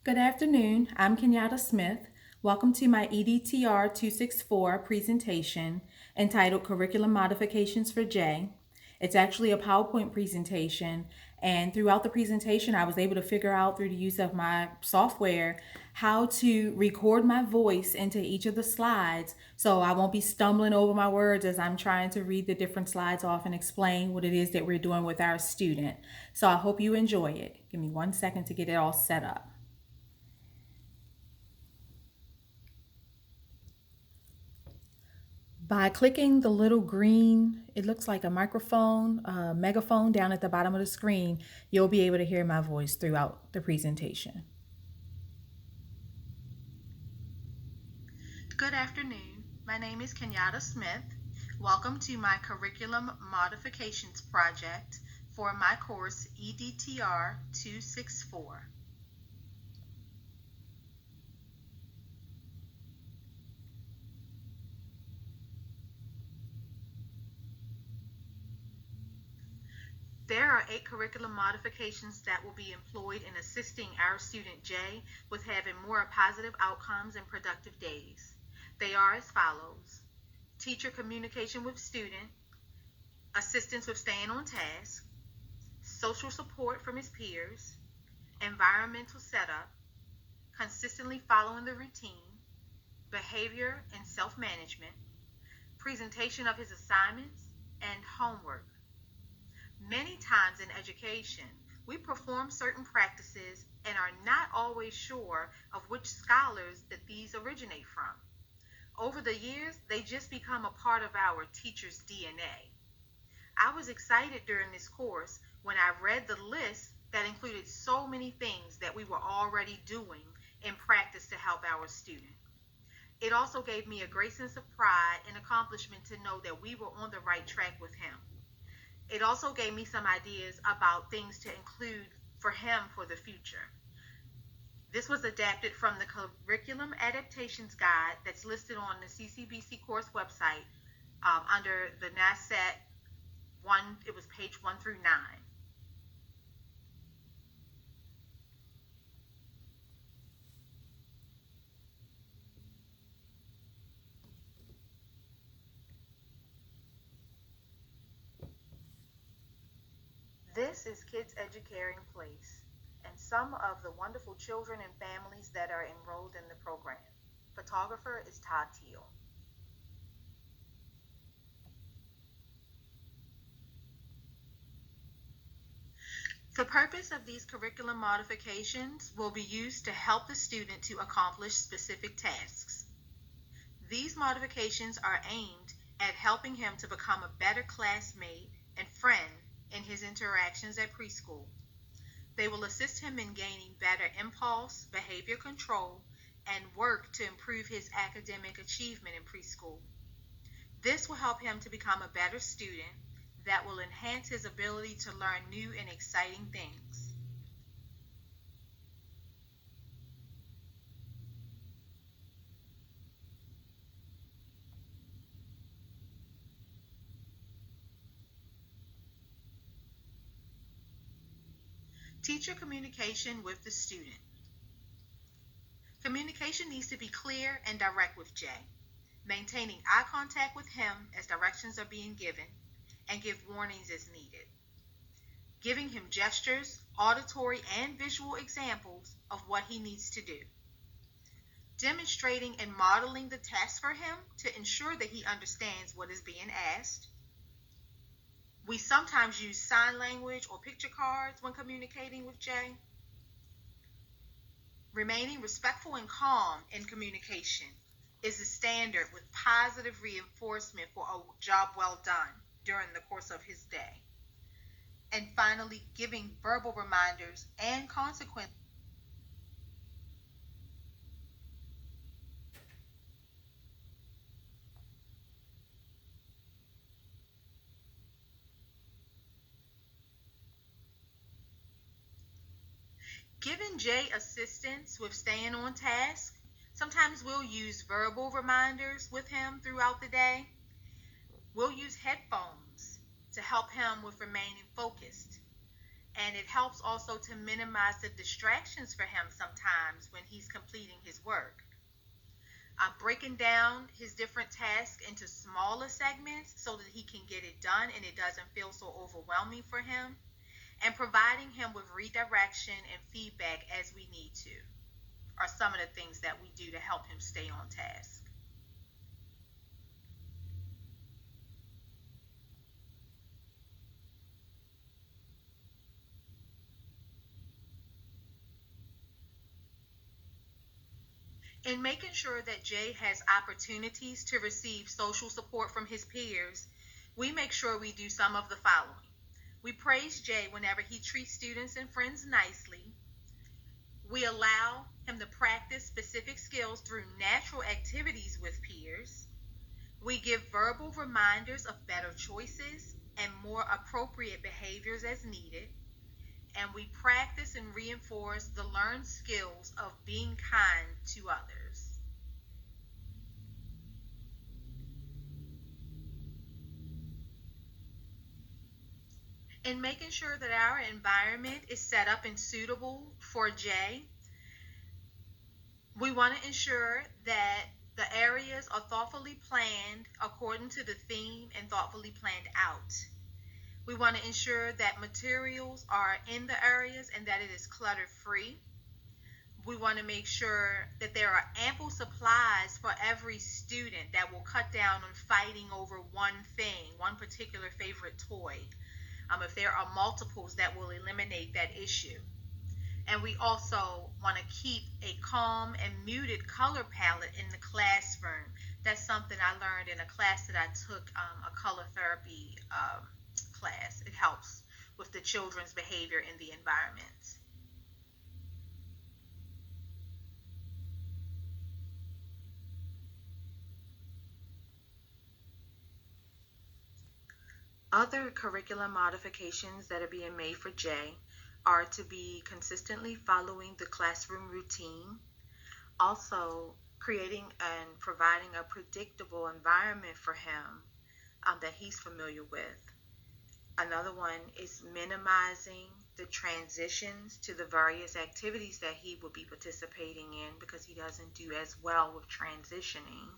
Good afternoon. I'm Kenyatta Smith. Welcome to my EDTR 264 presentation entitled Curriculum Modifications for J. It's actually a PowerPoint presentation, and throughout the presentation, I was able to figure out through the use of my software how to record my voice into each of the slides so I won't be stumbling over my words as I'm trying to read the different slides off and explain what it is that we're doing with our student. So I hope you enjoy it. Give me 1 second to get it all set up. By clicking the little green, it looks like a microphone, megaphone down at the bottom of the screen, you'll be able to hear my voice throughout the presentation. Good afternoon. My name is Kenyatta Smith. Welcome to my Curriculum Modifications project for my course EDTR 264. There are 8 curriculum modifications that will be employed in assisting our student Jay with having more positive outcomes and productive days. They are as follows: teacher communication with student, assistance with staying on task, social support from his peers, environmental setup, consistently following the routine, behavior and self-management, presentation of his assignments, and homework. Many times in education, we perform certain practices and are not always sure of which scholars that these originate from. Over the years, they just become a part of our teacher's DNA. I was excited during this course when I read the list that included so many things that we were already doing in practice to help our student. It also gave me a great sense of pride and accomplishment to know that we were on the right track with him. It also gave me some ideas about things to include for him for the future. This was adapted from the Curriculum Adaptations Guide that's listed on the CCBC course website under the NASET 1, it was page 1 through 9. This is Kids Educating Place and some of the wonderful children and families that are enrolled in the program. Photographer is Todd Teal. The purpose of these curriculum modifications will be used to help the student to accomplish specific tasks. These modifications are aimed at helping him to become a better classmate and friend in his interactions at preschool. They will assist him in gaining better impulse, behavior control, and work to improve his academic achievement in preschool. This will help him to become a better student that will enhance his ability to learn new and exciting things. Teacher communication with the student. Communication needs to be clear and direct with Jay, maintaining eye contact with him as directions are being given, and give warnings as needed. Giving him gestures, auditory, and visual examples of what he needs to do. Demonstrating and modeling the task for him to ensure that he understands what is being asked. We sometimes use sign language or picture cards when communicating with Jay. Remaining respectful and calm in communication is the standard with positive reinforcement for a job well done during the course of his day. And finally, giving verbal reminders and consequences. Giving Jay assistance with staying on task, sometimes we'll use verbal reminders with him throughout the day. We'll use headphones to help him with remaining focused. And it helps also to minimize the distractions for him sometimes when he's completing his work. Breaking down his different tasks into smaller segments so that he can get it done and it doesn't feel so overwhelming for him, and providing him with redirection and feedback as we need to are some of the things that we do to help him stay on task. In making sure that Jay has opportunities to receive social support from his peers, we make sure we do some of the following. We praise Jay whenever he treats students and friends nicely. We allow him to practice specific skills through natural activities with peers. We give verbal reminders of better choices and more appropriate behaviors as needed. And we practice and reinforce the learned skills of being kind to others. In making sure that our environment is set up and suitable for Jay, we want to ensure that the areas are thoughtfully planned according to the theme and thoughtfully planned out. We want to ensure that materials are in the areas and that it is clutter free. We want to make sure that there are ample supplies for every student that will cut down on fighting over one thing, one particular favorite toy. If there are multiples, that will eliminate that issue. And we also want to keep a calm and muted color palette in the classroom. That's something I learned in a class that I took, a color therapy class. It helps with the children's behavior in the environment. Other curriculum modifications that are being made for Jay are to be consistently following the classroom routine, also creating and providing a predictable environment for him that he's familiar with. Another one is minimizing the transitions to the various activities that he will be participating in because he doesn't do as well with transitioning.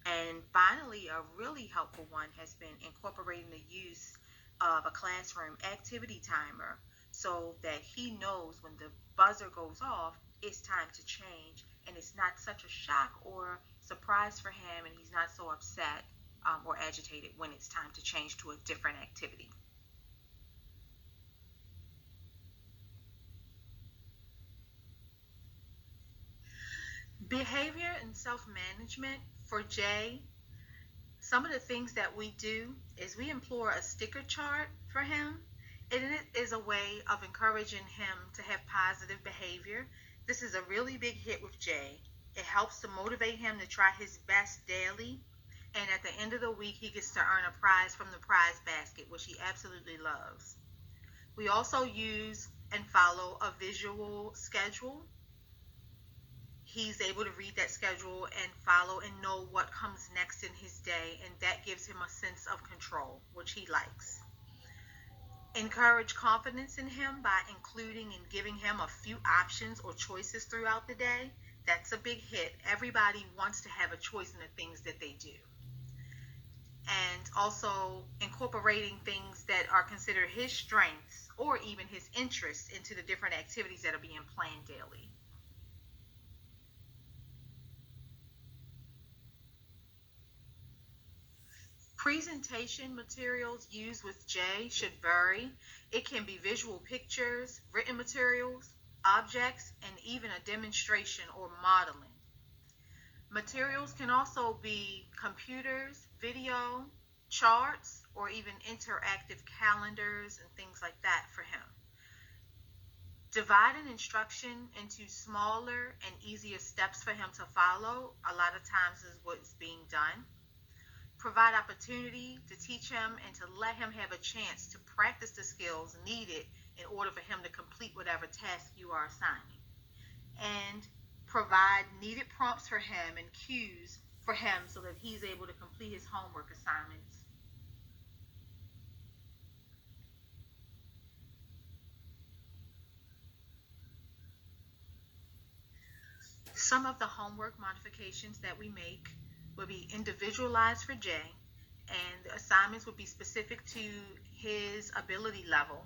And finally, a really helpful one has been incorporating the use of a classroom activity timer so that he knows when the buzzer goes off, it's time to change, and it's not such a shock or surprise for him, and he's not so upset or agitated when it's time to change to a different activity. Behavior and self management for Jay, some of the things that we do is we employ a sticker chart for him, and it is a way of encouraging him to have positive behavior. This is a really big hit with Jay. It helps to motivate him to try his best daily, and at the end of the week, he gets to earn a prize from the prize basket, which he absolutely loves. We also use and follow a visual schedule. He's able to read that schedule and follow and know what comes next in his day, and that gives him a sense of control, which he likes. Encourage confidence in him by including and giving him a few options or choices throughout the day. That's a big hit. Everybody wants to have a choice in the things that they do. And also incorporating things that are considered his strengths or even his interests into the different activities that are being planned daily. Presentation materials used with J should vary. It can be visual pictures, written materials, objects, and even a demonstration or modeling. Materials can also be computers, video, charts, or even interactive calendars and things like that for him. Divide an instruction into smaller and easier steps for him to follow. A lot of times is what's being done. Provide opportunity to teach him and to let him have a chance to practice the skills needed in order for him to complete whatever task you are assigning. And provide needed prompts for him and cues for him so that he's able to complete his homework assignments. Some of the homework modifications that we make will be individualized for Jay, and the assignments would be specific to his ability level,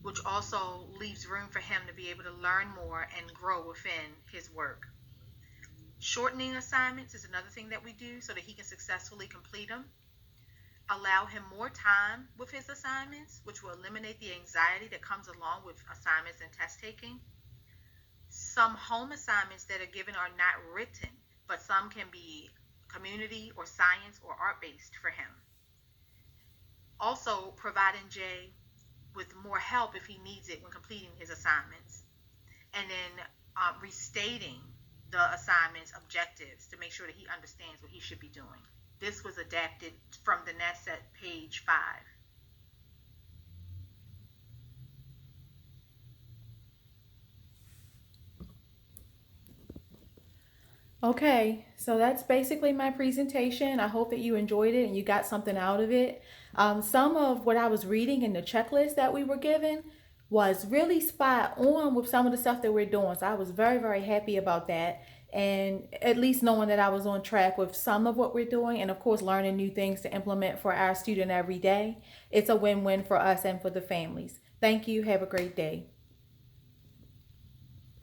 which also leaves room for him to be able to learn more and grow within his work. Shortening assignments is another thing that we do so that he can successfully complete them. Allow him more time with his assignments, which will eliminate the anxiety that comes along with assignments and test taking. Some home assignments that are given are not written, but some can be community or science or art based for him. Also, providing Jay with more help if he needs it when completing his assignments. And then restating the assignment's objectives to make sure that he understands what he should be doing. This was adapted from the NASET page 5. Okay, so that's basically my presentation. I hope that you enjoyed it and you got something out of it. Some of what I was reading in the checklist that we were given was really spot on with some of the stuff that we're doing. So I was very, very happy about that. And at least knowing that I was on track with some of what we're doing, and of course, learning new things to implement for our student every day. It's a win win for us and for the families. Thank you. Have a great day.